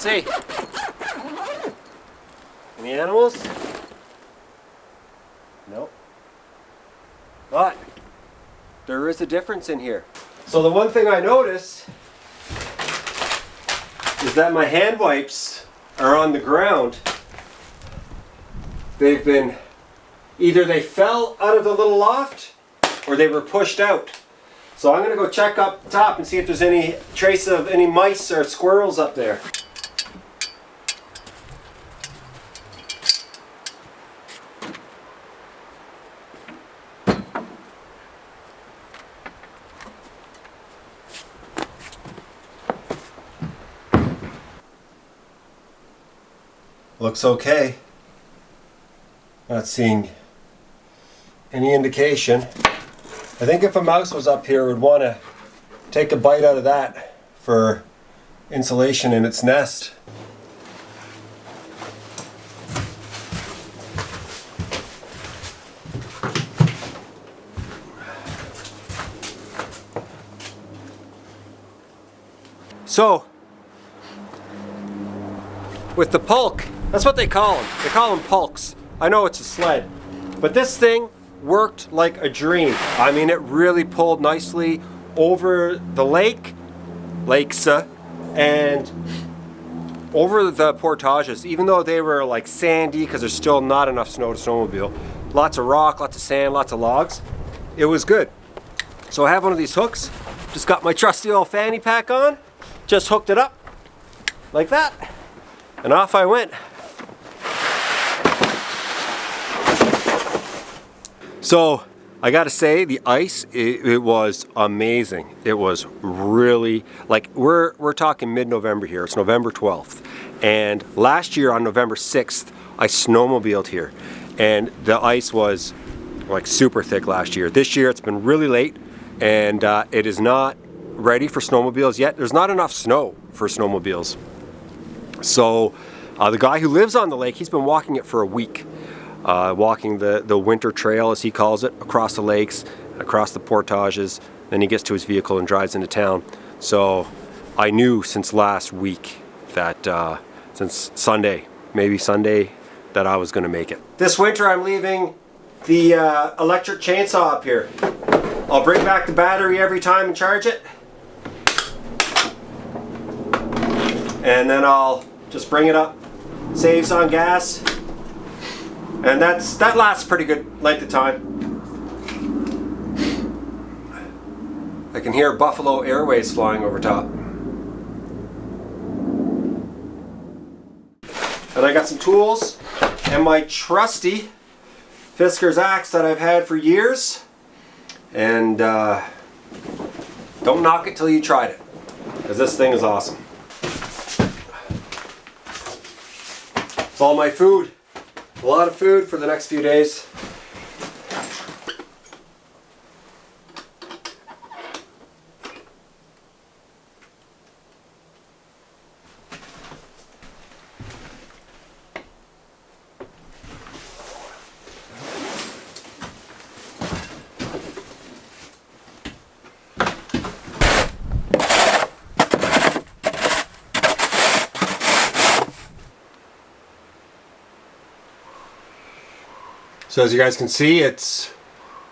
see. Any animals? Nope. But there is a difference in here. So the one thing I noticed is that my hand wipes are on the ground. They've been, either they fell out of the little loft or they were pushed out. So I'm gonna go check up top and see if there's any trace of any mice or squirrels up there. Looks okay. Not seeing any indication. I think if a mouse was up here, it would want to take a bite out of that for insulation in its nest. So, with the pulk, that's what they call them. They call them pulks. I know it's a sled, but this thing worked like a dream. I mean, it really pulled nicely over the lakes, and over the portages, even though they were like sandy because there's still not enough snow to snowmobile. Lots of rock, lots of sand, lots of logs. It was good. So I have one of these hooks. Just got my trusty old fanny pack on. Just hooked it up like that. And off I went. So I gotta say, the ice, it was amazing. It was really, like, we're talking mid-November here. It's November 12th. And last year on November 6th, I snowmobiled here. And the ice was like super thick last year. This year it's been really late, and it is not ready for snowmobiles yet. There's not enough snow for snowmobiles. So the guy who lives on the lake, he's been walking it for a week. Walking the winter trail, as he calls it, across the lakes, across the portages. Then he gets to his vehicle and drives into town. So I knew since last week that, since Sunday, maybe Sunday, that I was going to make it. This winter I'm leaving the electric chainsaw up here. I'll bring back the battery every time and charge it. And then I'll just bring it up. Saves on gas. And that lasts a pretty good length of time. I can hear Buffalo Airways flying over top. And I got some tools and my trusty Fisker's axe that I've had for years. And don't knock it till you tried it, because this thing is awesome. It's all my food. A lot of food for the next few days. So as you guys can see, it's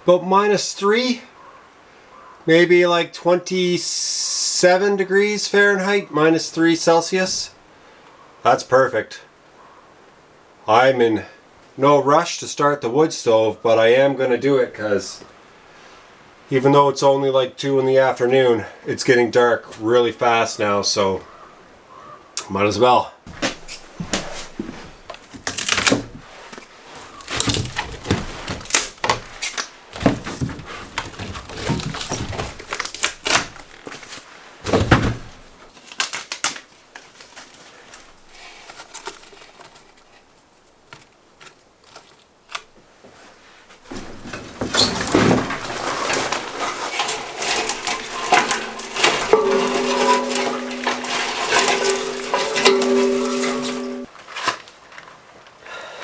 about -3, maybe like 27 degrees Fahrenheit, -3 Celsius. That's perfect. I'm in no rush to start the wood stove, but I am going to do it because even though it's only like 2 in the afternoon, it's getting dark really fast now, so might as well.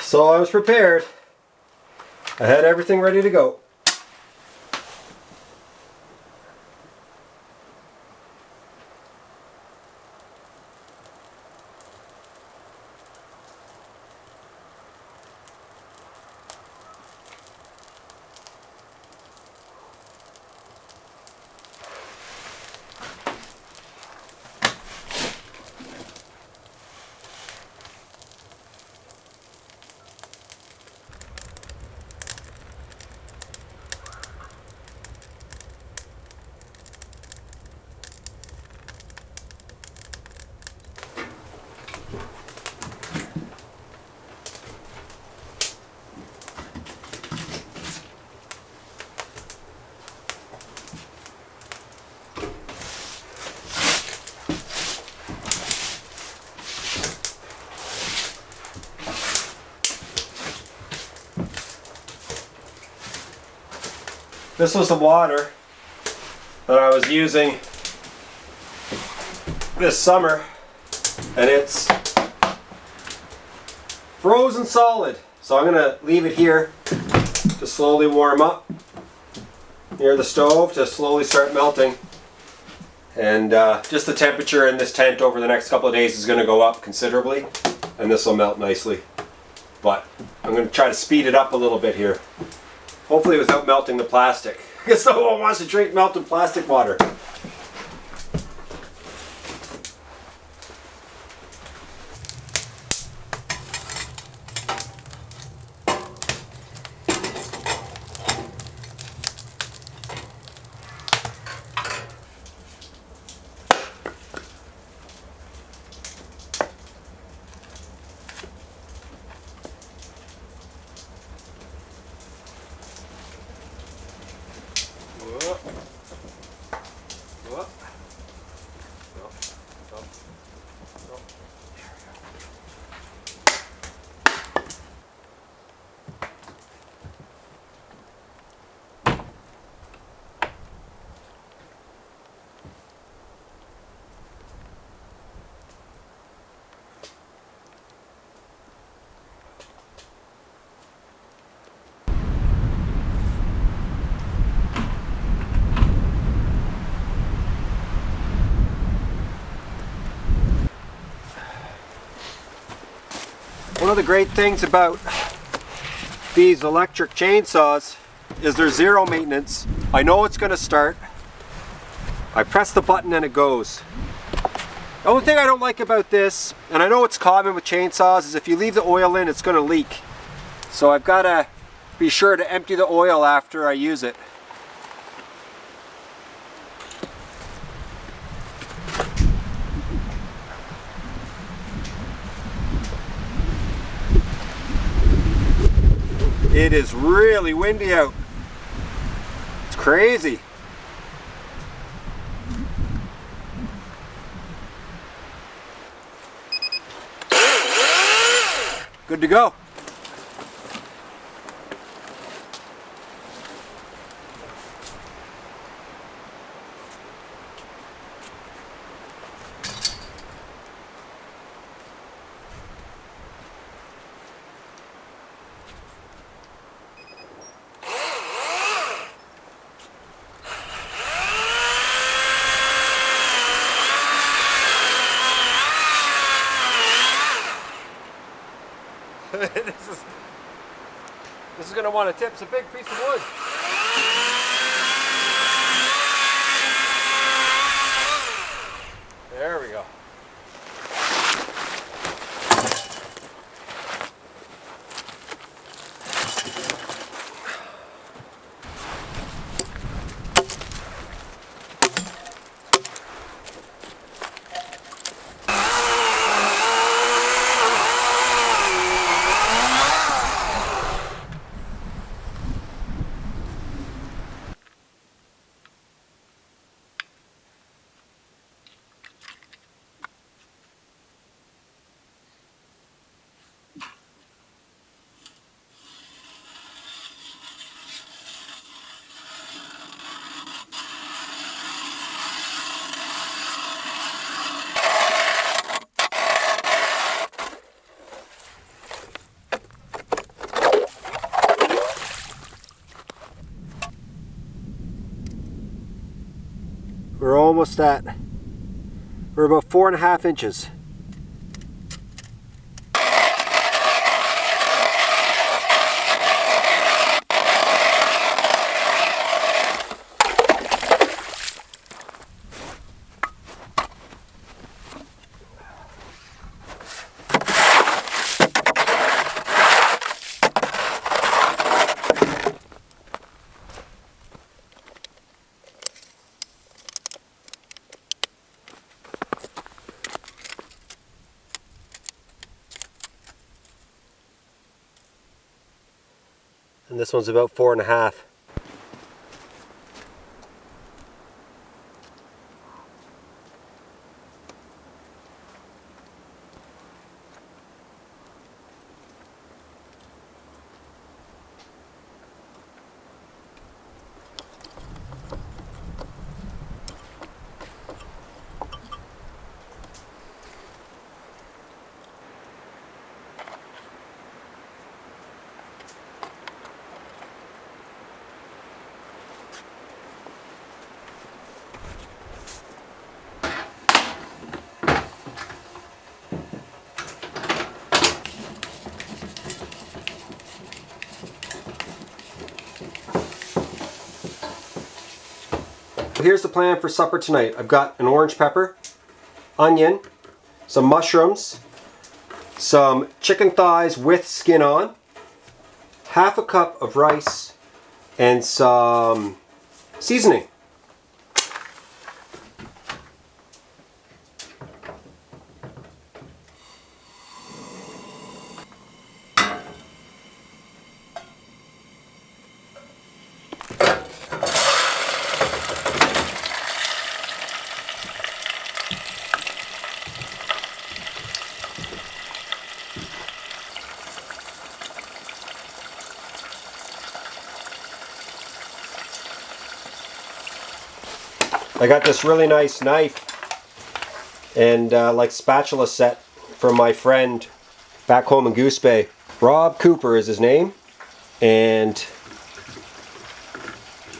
So I was prepared. I had everything ready to go. This was the water that I was using this summer, and it's frozen solid. So I'm gonna leave it here to slowly warm up near the stove to slowly start melting. And just the temperature in this tent over the next couple of days is going to go up considerably, and this will melt nicely. But I'm going to try to speed it up a little bit here, hopefully without melting the plastic, because no one wants to drink melted plastic water. One of the great things about these electric chainsaws is they're zero maintenance. I know it's going to start. I press the button and it goes. The only thing I don't like about this, and I know it's common with chainsaws, is if you leave the oil in, it's going to leak. So I've got to be sure to empty the oil after I use it. It is really windy out. It's crazy. Good to go. This is going to want to tip. It's a big piece of wood. There we go. We're almost at, we're about 4.5 inches. And this one's about 4.5. here's the plan for supper tonight. I've got an orange pepper, onion, some mushrooms, some chicken thighs with skin on, half a cup of rice, and some seasoning. I got this really nice knife and like spatula set from my friend back home in Goose Bay. Rob Cooper is his name, and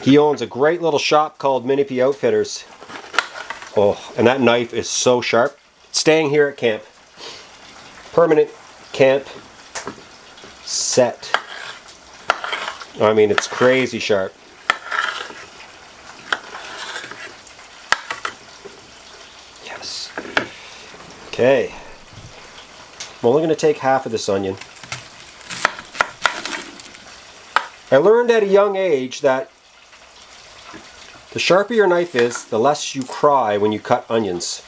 he owns a great little shop called Minipe Outfitters. Oh, and that knife is so sharp. Staying here at camp. Permanent camp set. I mean, it's crazy sharp. Yes. Okay. I'm only going to take half of this onion. I learned at a young age that the sharper your knife is, the less you cry when you cut onions.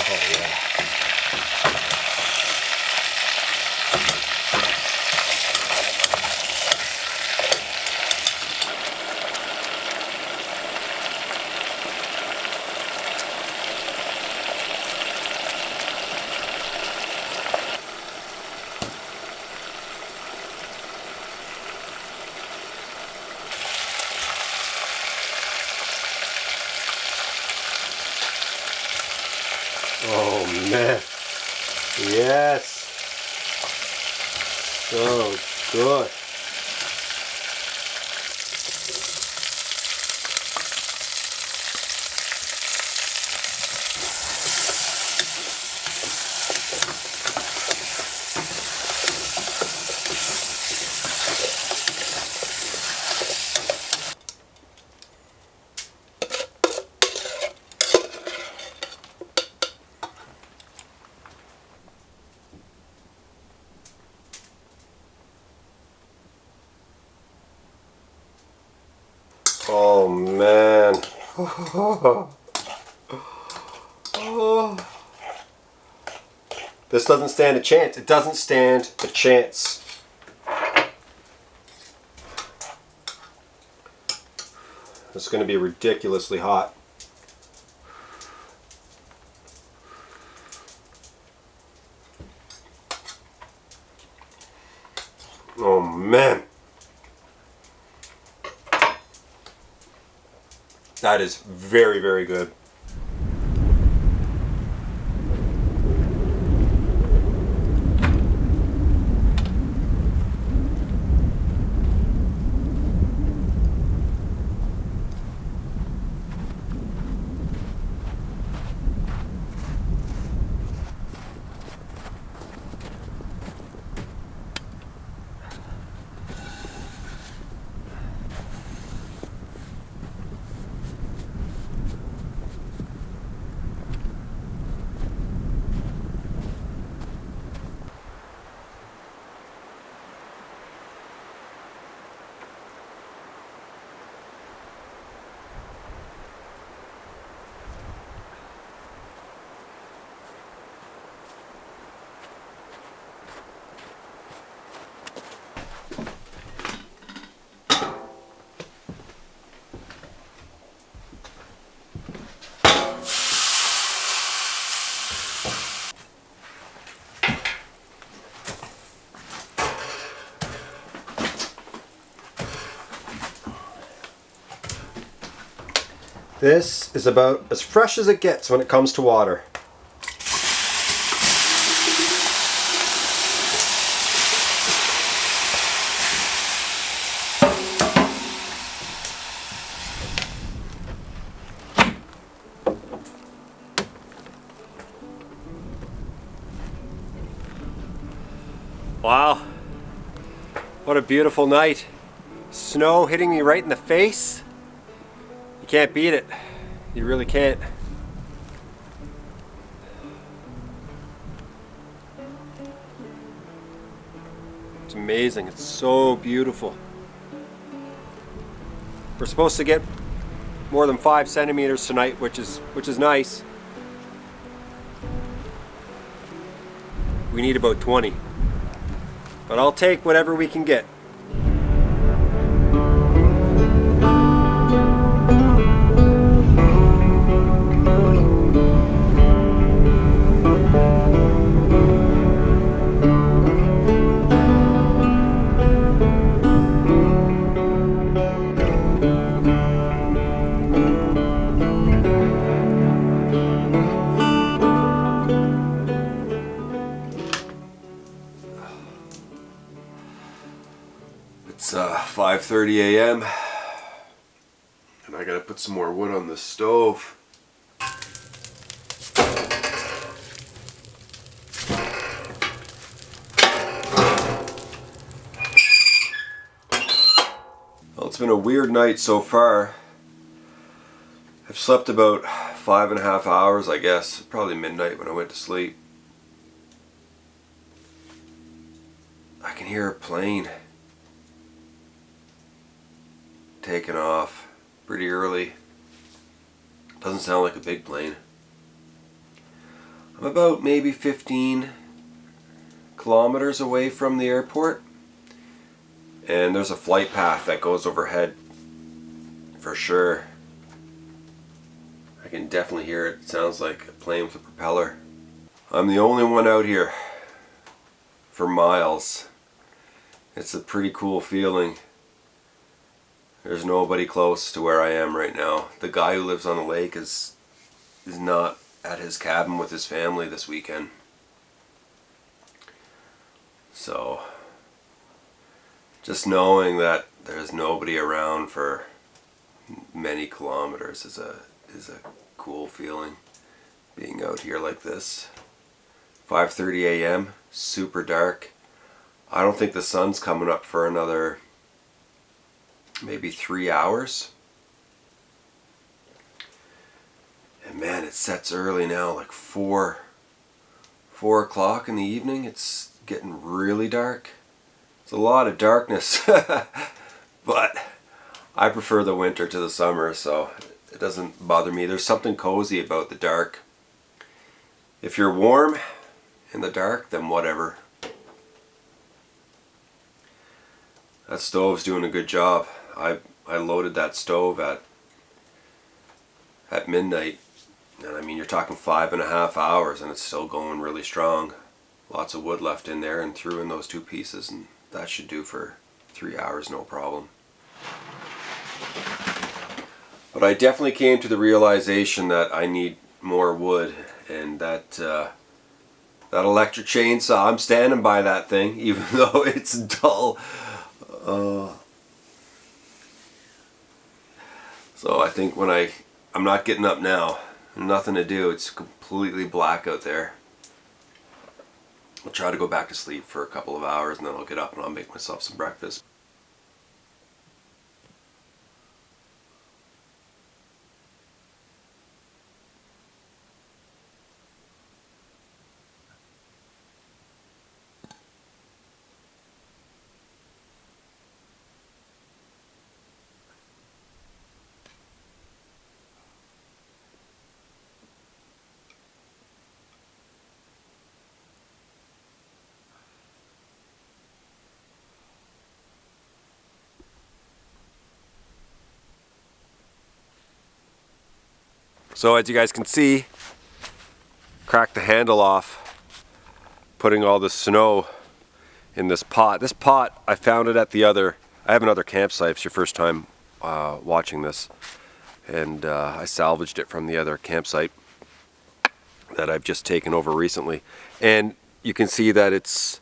Oh, yeah. Oh man, yes, so good. Oh man. This doesn't stand a chance. It doesn't stand a chance. It's going to be ridiculously hot. Oh man. That is very, very good. This is about as fresh as it gets when it comes to water. Wow, what a beautiful night. Snow hitting me right in the face. You can't beat it. You really can't. It's amazing. It's so beautiful. We're supposed to get more than 5 centimeters tonight, which is nice. We need about 20. But I'll take whatever we can get. It's 5:30 a.m. and I gotta put some more wood on the stove. Well, it's been a weird night so far. I've slept about 5.5 hours, I guess, probably midnight when I went to sleep. I can hear a plane taking off pretty early. Doesn't sound like a big plane. I'm about maybe 15 kilometers away from the airport, and there's a flight path that goes overhead for sure. I can definitely hear it. It sounds like a plane with a propeller. I'm the only one out here for miles. It's a pretty cool feeling. There's nobody close to where I am right now. The guy who lives on the lake is not at his cabin with his family this weekend. So just knowing that there's nobody around for many kilometers is a cool feeling. Being out here like this. 5:30 a.m. super dark. I don't think the sun's coming up for another maybe 3 hours. And man, it sets early now, like 4 o'clock in the evening. It's getting really dark. It's a lot of darkness. But I prefer the winter to the summer, so it doesn't bother me. There's something cozy about the dark. If you're warm in the dark, then whatever. That stove's doing a good job. I loaded that stove at midnight, and I mean, you're talking 5.5 hours and it's still going really strong. Lots of wood left in there, and threw in those 2 pieces, and that should do for 3 hours, no problem. But I definitely came to the realization that I need more wood, and that electric chainsaw, I'm standing by that thing even though it's dull. So I think when I'm not getting up now, nothing to do, it's completely black out there. I'll try to go back to sleep for a couple of hours, and then I'll get up and I'll make myself some breakfast. So as you guys can see, cracked the handle off, putting all the snow in this pot. This pot, I found it at I have another campsite. It's your first time watching this. And I salvaged it from the other campsite that I've just taken over recently. And you can see that it's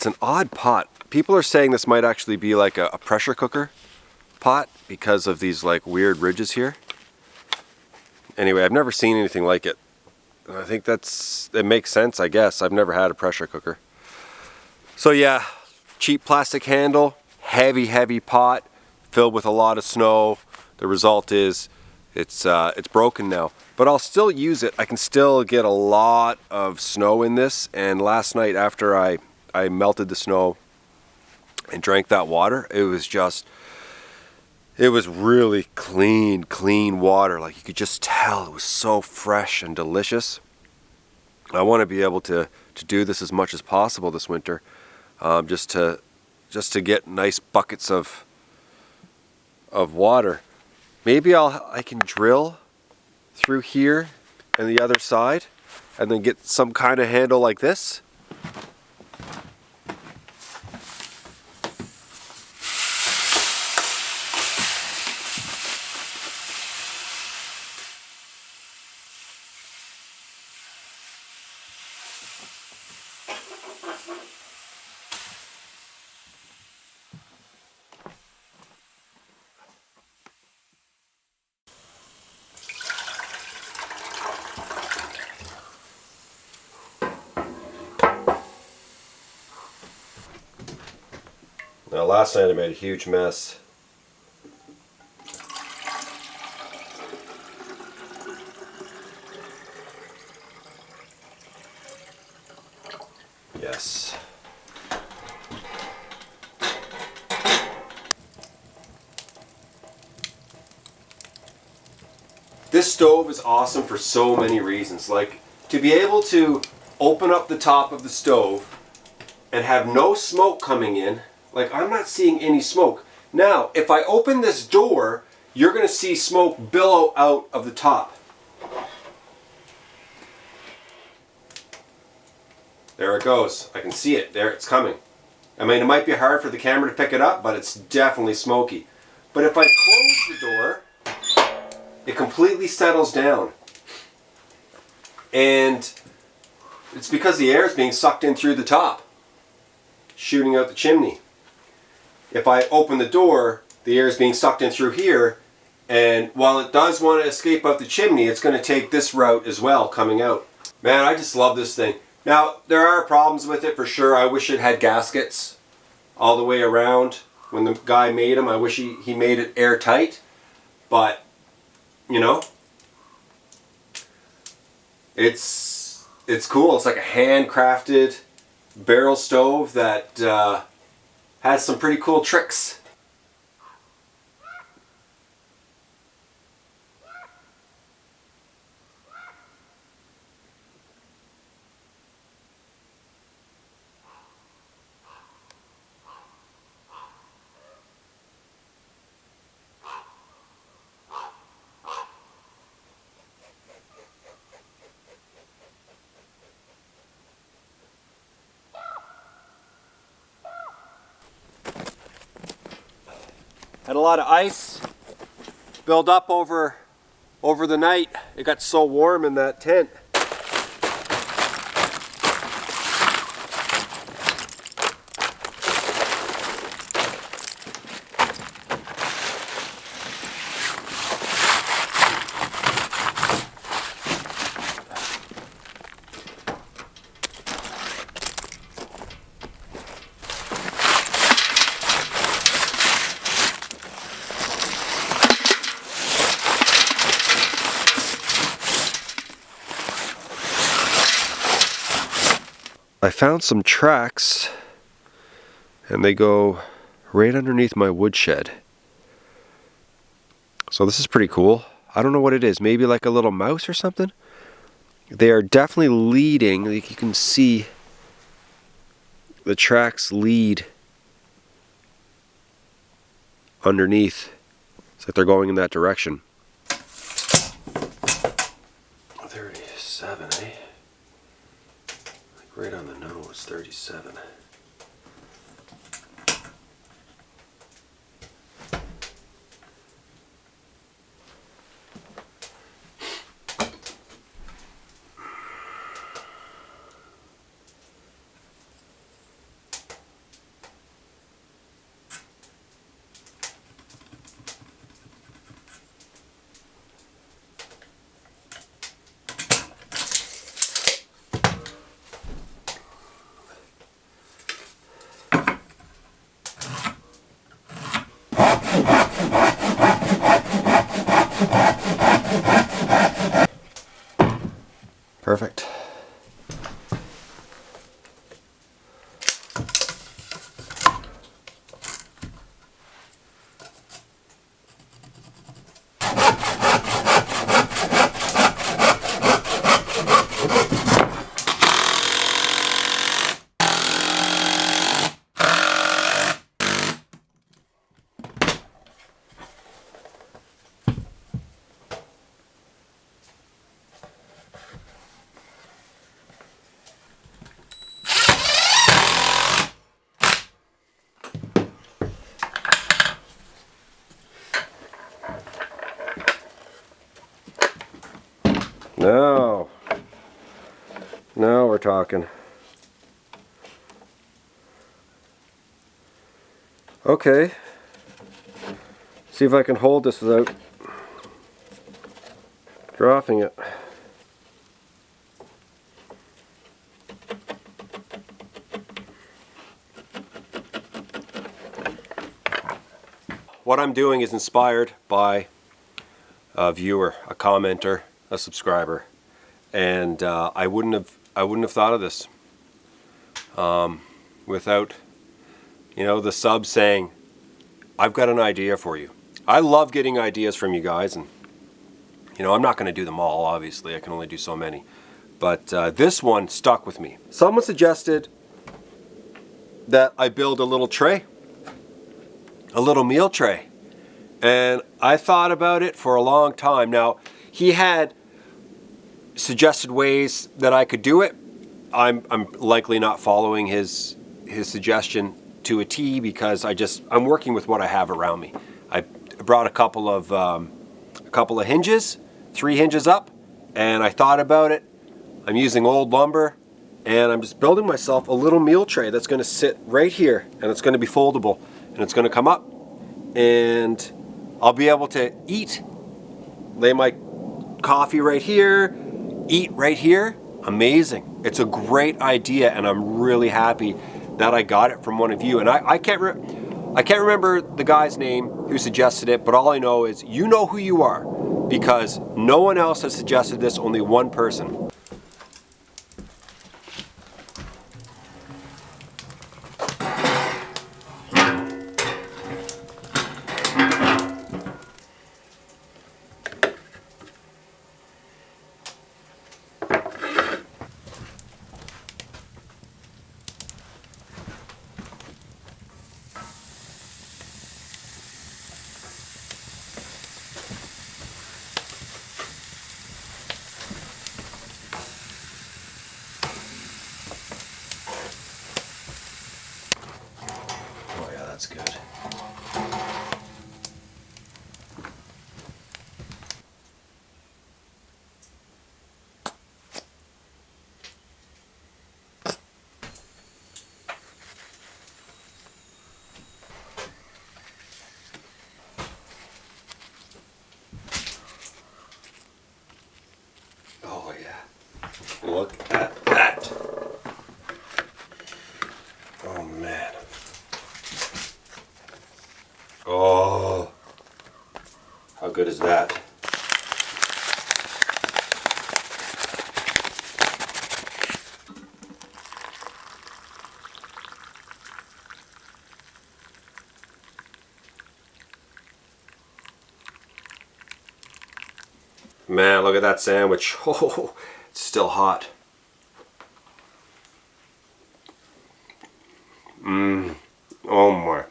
an odd pot. People are saying this might actually be like a pressure cooker pot because of these like weird ridges here. Anyway, I've never seen anything like it. I think it makes sense, I guess. I've never had a pressure cooker. So yeah, cheap plastic handle, heavy pot, filled with a lot of snow. The result is it's broken now, but I'll still use it. I can still get a lot of snow in this, and last night after I melted the snow and drank that water, it was really clean water. Like, you could just tell it was so fresh and delicious. I want to be able to do this as much as possible this winter, just to get nice buckets of water. Maybe I can drill through here and the other side and then get some kind of handle like this. Now, last night I made a huge mess. Yes. This stove is awesome for so many reasons. Like, to be able to open up the top of the stove and have no smoke coming in. Like, I'm not seeing any smoke. Now, if I open this door, you're going to see smoke billow out of the top. There it goes. I can see it. There, it's coming. I mean, it might be hard for the camera to pick it up, but it's definitely smoky. But if I close the door, it completely settles down. And it's because the air is being sucked in through the top, shooting out the chimney. If I open the door, the air is being sucked in through here, and while it does want to escape out the chimney, it's going to take this route as well coming out. Man, I just love this thing. Now, there are problems with it for sure. I wish it had gaskets all the way around. When the guy made them, I wish he made it airtight. But, you know, it's cool. It's like a handcrafted barrel stove that has some pretty cool tricks. Had a lot of ice build up over the night. It got so warm in that tent. I found some tracks, and they go right underneath my woodshed. So this is pretty cool. I don't know what it is, maybe like a little mouse or something? They are definitely leading, like you can see the tracks lead underneath. It's like they're going in that direction. 37, eh? Right on the nose, 37. Now we're talking. Okay. See if I can hold this without dropping it. What I'm doing is inspired by a viewer, a commenter, a subscriber, and I wouldn't have thought of this without, you know, the sub saying, "I've got an idea for you." I love getting ideas from you guys, and you know, I'm not going to do them all. Obviously, I can only do so many, but this one stuck with me. Someone suggested that I build a little tray, a little meal tray. And I thought about it for a long time. Now, he had suggested ways that I could do it. I'm likely not following his suggestion to a T because I'm working with what I have around me. I brought a couple of hinges, 3 hinges up, and I thought about it. I'm using old lumber, and I'm just building myself a little meal tray that's going to sit right here, and it's going to be foldable, and it's going to come up, and I'll be able to eat, lay my coffee right here, eat right here. Amazing. It's a great idea, and I'm really happy that I got it from one of you. And I can't remember the guy's name who suggested it, but all I know is you know who you are, because no one else has suggested this, only one person. Oh yeah, that's good. Oh yeah. Look at that. Oh man. Oh, how good is that? Man, look at that sandwich. Oh, it's still hot. Oh my.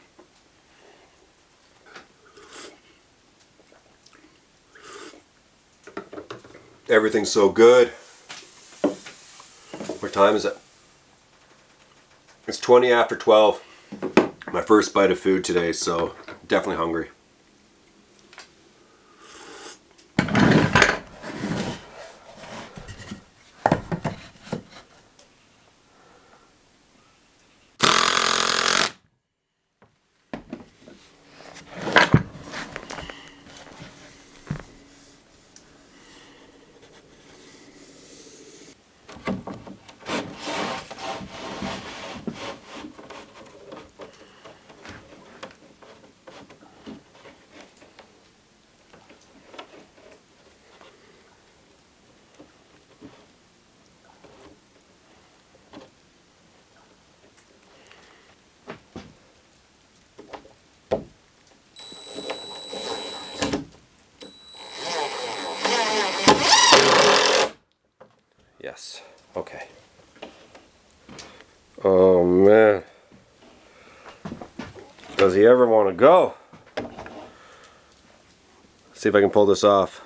Everything's so good. What time is it? It's 20 after 12. My first bite of food today, so definitely hungry. Yes. Okay. Oh man. Does he ever want to go? See if I can pull this off.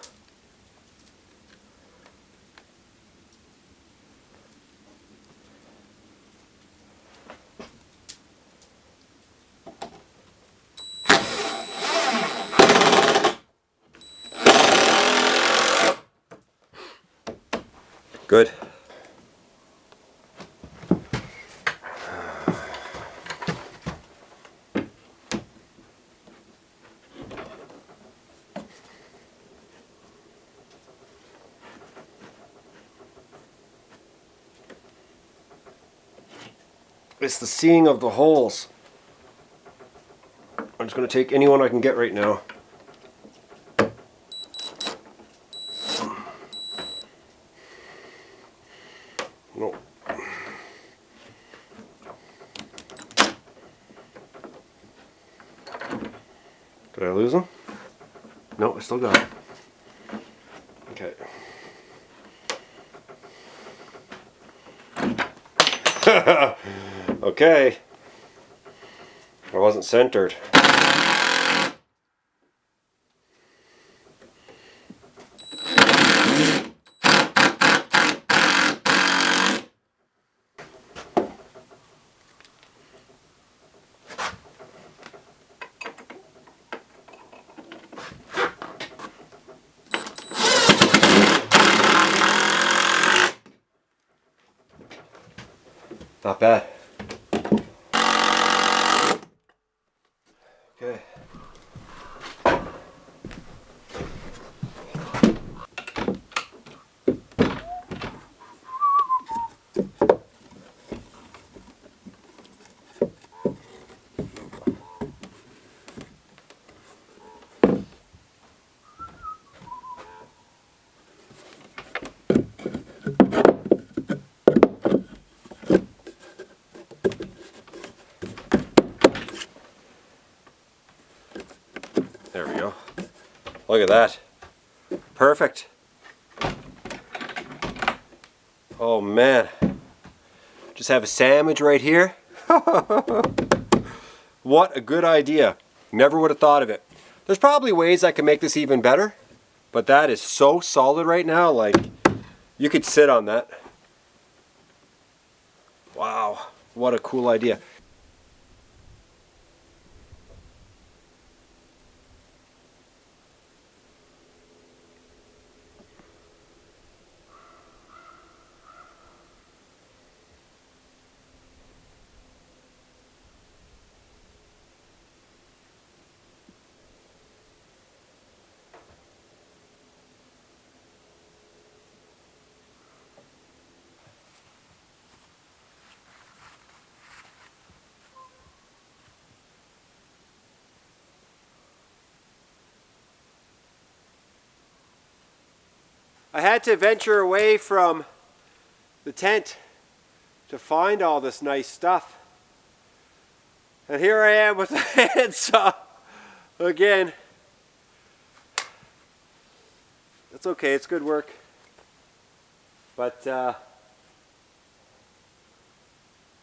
Good. It's the seeing of the holes. I'm just going to take any one I can get right now. No. Did I lose them? No, I still got it. Okay. Okay. I wasn't centered. Not bad. Okay. There we go. Look at that. Perfect. Oh man. Just have a sandwich right here. What a good idea. Never would have thought of it. There's probably ways I can make this even better, but that is so solid right now, like you could sit on that. Wow, what a cool idea. I had to venture away from the tent to find all this nice stuff. And here I am with a handsaw again. That's okay, it's good work. But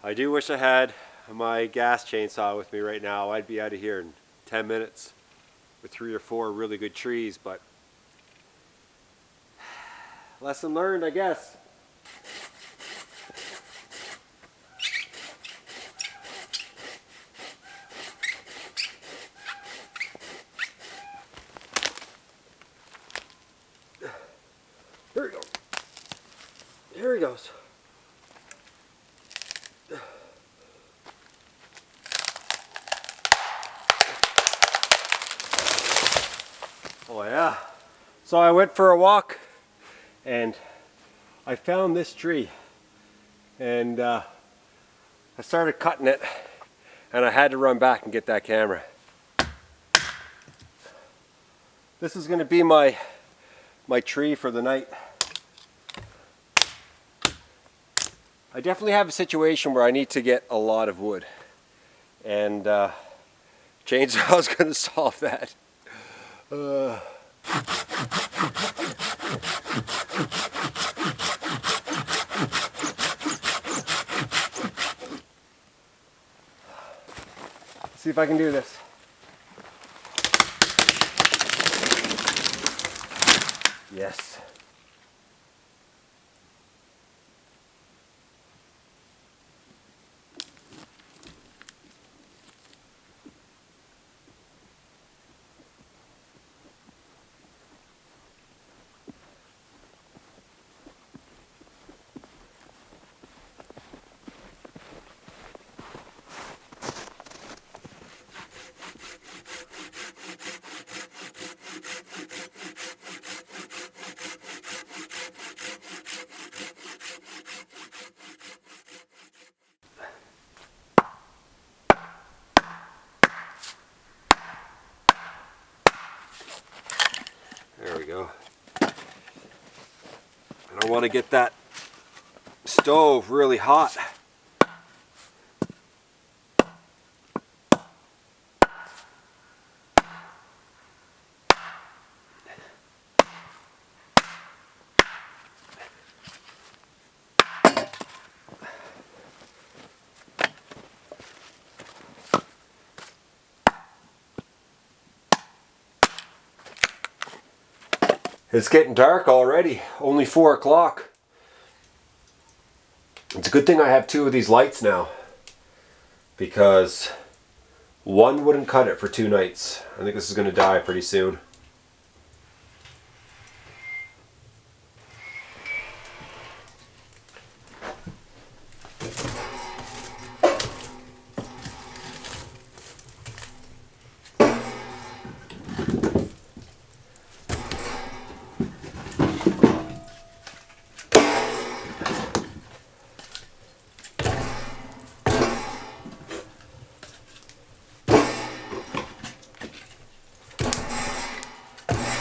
I do wish I had my gas chainsaw with me right now. I'd be out of here in 10 minutes with 3 or 4 really good trees, but lesson learned, I guess. Here we go. Here he goes. Oh yeah. So I went for a walk and I found this tree and I started cutting it and I had to run back and get that camera. This is going to be my tree for the night. I definitely have a situation where I need to get a lot of wood and chainsaw is going to solve that. See if I can do this. Yes. want to get that stove really hot. It's getting dark already, only 4 o'clock. It's a good thing I have 2 of these lights now, because one wouldn't cut it for 2 nights. I think this is going to die pretty soon.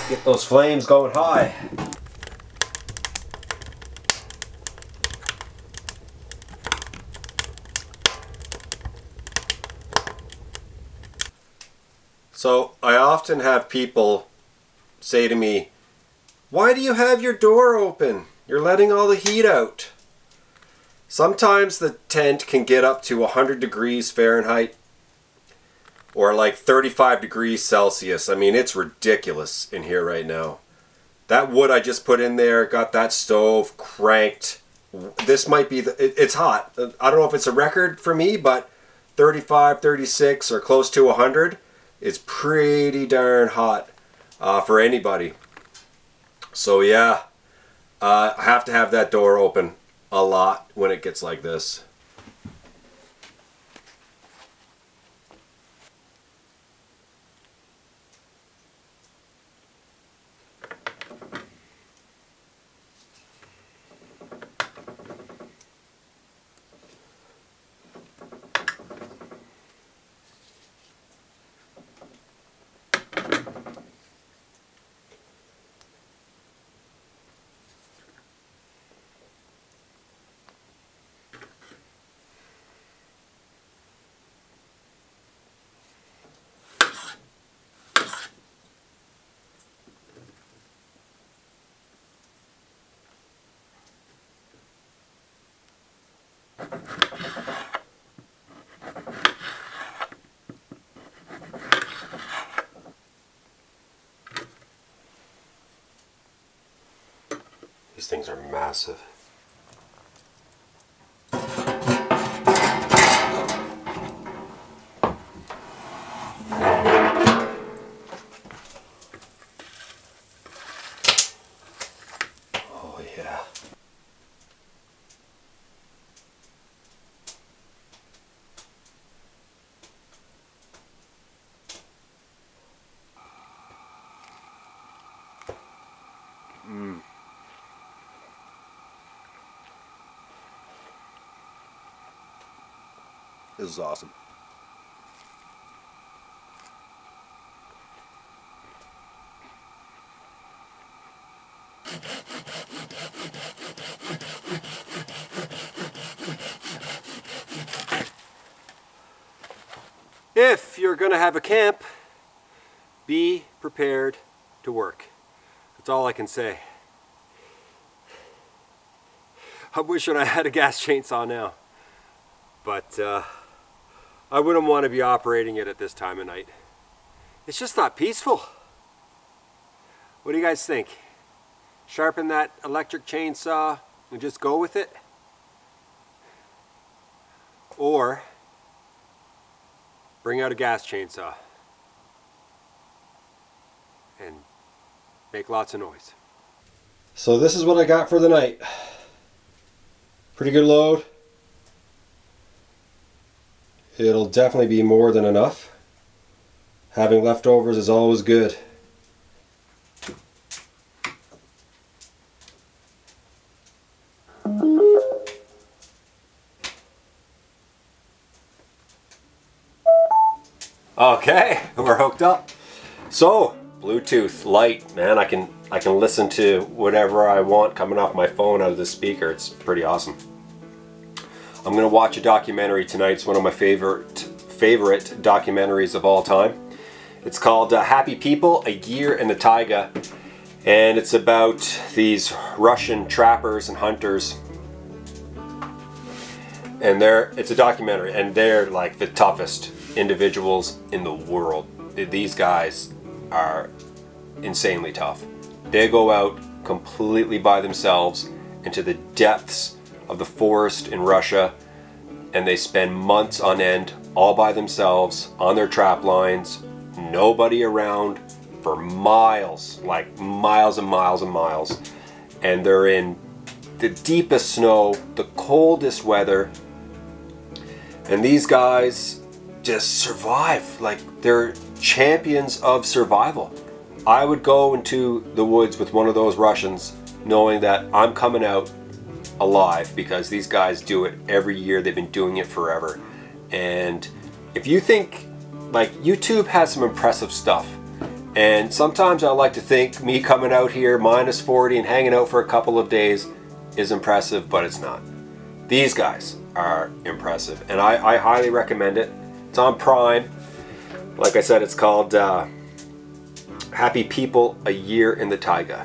Get those flames going high. So I often have people say to me, "Why do you have your door open? You're letting all the heat out." Sometimes the tent can get up to 100 degrees Fahrenheit. Or like 35 degrees Celsius. I mean, it's ridiculous in here right now. That wood I just put in there, got that stove cranked. This might be, it's hot. I don't know if it's a record for me, but 35, 36, or close to 100 is pretty darn hot for anybody. So yeah, I have to have that door open a lot when it gets like this. These things are massive. Oh yeah. This is awesome. If you're going to have a camp, be prepared to work. That's all I can say. I wish I had a gas chainsaw now, but I wouldn't want to be operating it at this time of night. It's just not peaceful. What do you guys think? Sharpen that electric chainsaw and just go with it? Or bring out a gas chainsaw and make lots of noise. So this is what I got for the night. Pretty good load. It'll definitely be more than enough. Having leftovers is always good. Okay, we're hooked up. So, Bluetooth light, man. I can listen to whatever I want coming off my phone out of the speaker. It's pretty awesome. I'm gonna watch a documentary tonight. It's one of my favorite documentaries of all time. It's called Happy People, A Year in the Taiga, and it's about these Russian trappers and hunters. And it's a documentary, and they're like the toughest individuals in the world. These guys are insanely tough. They go out completely by themselves into the depths of the forest in Russia, and they spend months on end all by themselves on their trap lines, nobody around for miles, like miles and miles and miles, and they're in the deepest snow, the coldest weather, and these guys just survive. Like, they're champions of survival. I would go into the woods with one of those Russians knowing that I'm coming out alive, because these guys do it every year. They've been doing it forever. And if you think, like, YouTube has some impressive stuff, and sometimes I like to think me coming out here minus 40 and hanging out for a couple of days is impressive, but it's not. These guys are impressive, and I highly recommend it. It's on Prime. Like I said, it's called Happy People, A Year in the Taiga.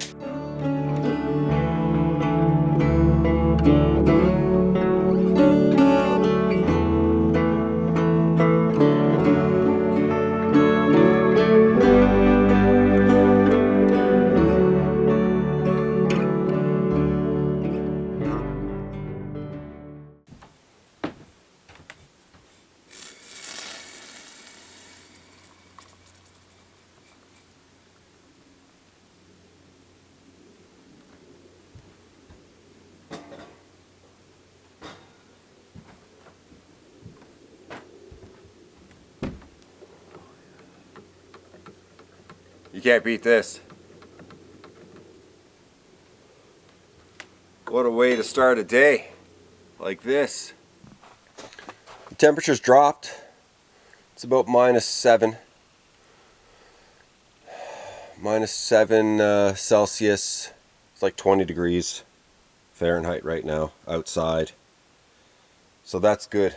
You can't beat this. What a way to start a day, like this. The temperature's dropped. It's about -7. -7 Celsius. It's like 20 degrees Fahrenheit right now outside. So that's good.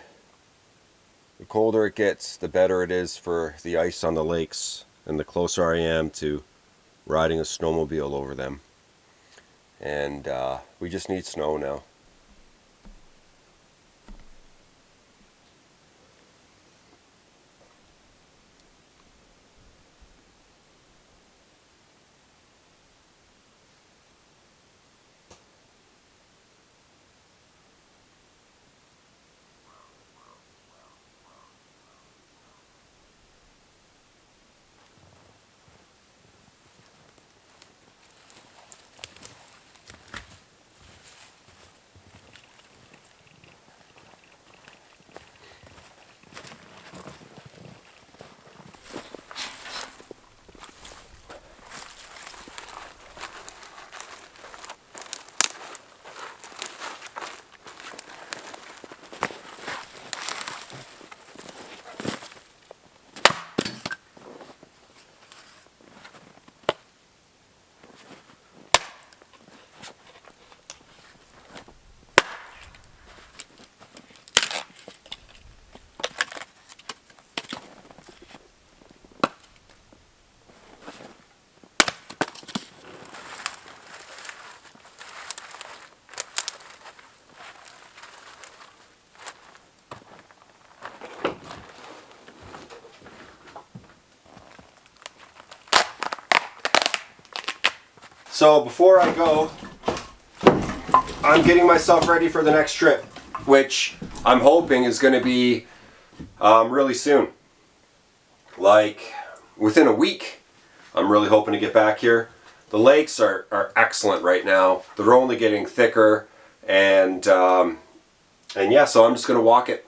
The colder it gets, the better it is for the ice on the lakes, and the closer I am to riding a snowmobile over them. And we just need snow now. So before I go, I'm getting myself ready for the next trip, which I'm hoping is going to be really soon. Like within a week, I'm really hoping to get back here. The lakes are excellent right now. They're only getting thicker, and yeah, so I'm just going to walk it.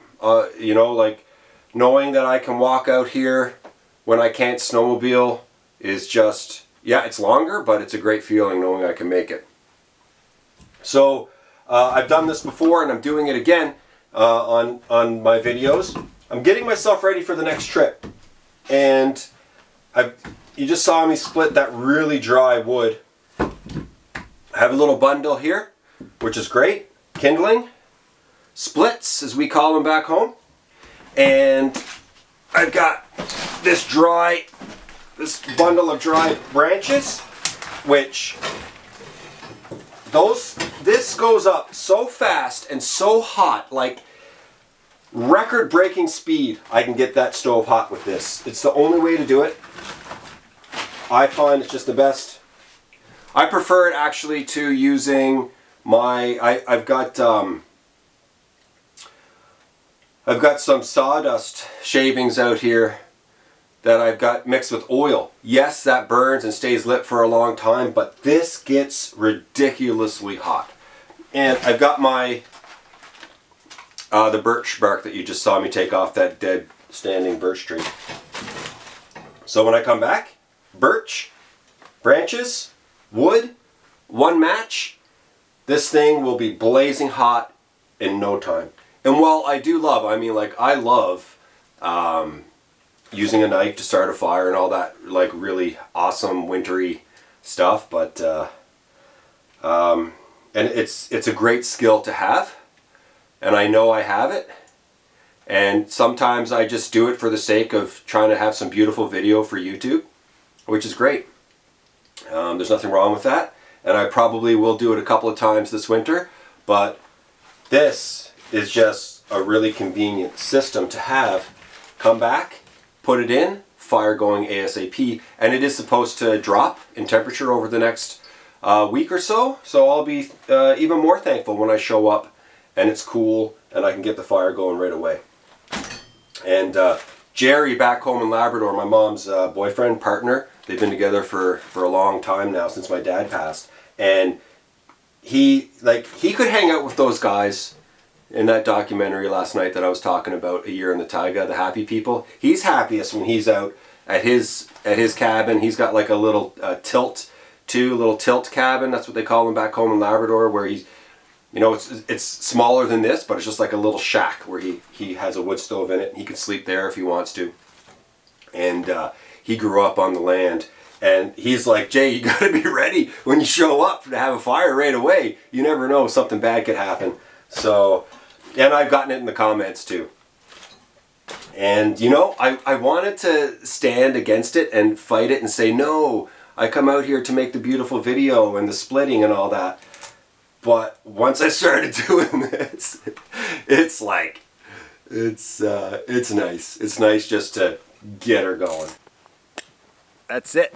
You know, like knowing that I can walk out here when I can't snowmobile is just, yeah, it's longer, but it's a great feeling knowing I can make it. So I've done this before, and I'm doing it again on my videos. I'm getting myself ready for the next trip, and you just saw me split that really dry wood. I have a little bundle here, which is great. Kindling, splits as we call them back home. And I've got this bundle of dry branches, which this goes up so fast and so hot, like record-breaking speed. I can get that stove hot with this. It's the only way to do it. I find it's just the best. I prefer it actually to using I've got some sawdust shavings out here that I've got mixed with oil. Yes, that burns and stays lit for a long time, but this gets ridiculously hot. And I've got the birch bark that you just saw me take off that dead standing birch tree. So when I come back, birch, branches, wood, one match, this thing will be blazing hot in no time. And while I love using a knife to start a fire and all that, like really awesome wintry stuff, but and it's a great skill to have, and I know I have it, and sometimes I just do it for the sake of trying to have some beautiful video for YouTube, which is great. There's nothing wrong with that, and I probably will do it a couple of times this winter, but this is just a really convenient system to have. Come back, put it in, fire going ASAP, and it is supposed to drop in temperature over the next week or so, so I'll be even more thankful when I show up and it's cool and I can get the fire going right away. And Jerry back home in Labrador, my mom's boyfriend, partner, they've been together for a long time now, since my dad passed, and he could hang out with those guys in that documentary last night that I was talking about, A Year in the Taiga, the happy people. He's happiest when he's out at his cabin. He's got like a little tilt cabin. That's what they call them back home in Labrador, where he's, you know, it's smaller than this, but it's just like a little shack where he has a wood stove in it, and he can sleep there if he wants to. And he grew up on the land, and he's like, Jay, you gotta be ready when you show up to have a fire right away. You never know, something bad could happen. So, and I've gotten it in the comments too. And you know, I wanted to stand against it and fight it and say, no, I come out here to make the beautiful video and the splitting and all that. But once I started doing this, it's like, it's nice. It's nice just to get her going. That's it.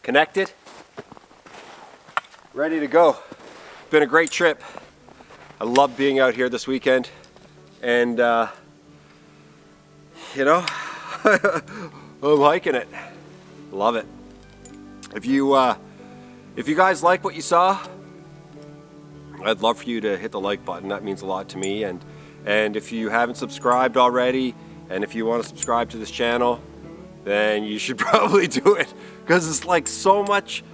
Connected. Ready to go. Been a great trip. I love being out here this weekend, and you know, I'm liking it. Love it. If you guys like what you saw, I'd love for you to hit the like button. That means a lot to me. And if you haven't subscribed already, and if you want to subscribe to this channel, then you should probably do it, because it's like so much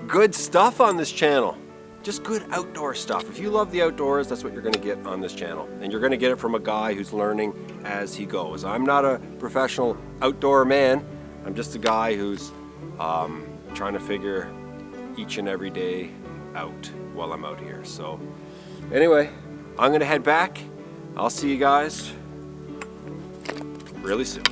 good stuff on this channel. Just good outdoor stuff. If you love the outdoors, that's what you're going to get on this channel. And you're going to get it from a guy who's learning as he goes. I'm not a professional outdoor man. I'm just a guy who's trying to figure each and every day out while I'm out here. So anyway, I'm going to head back. I'll see you guys really soon.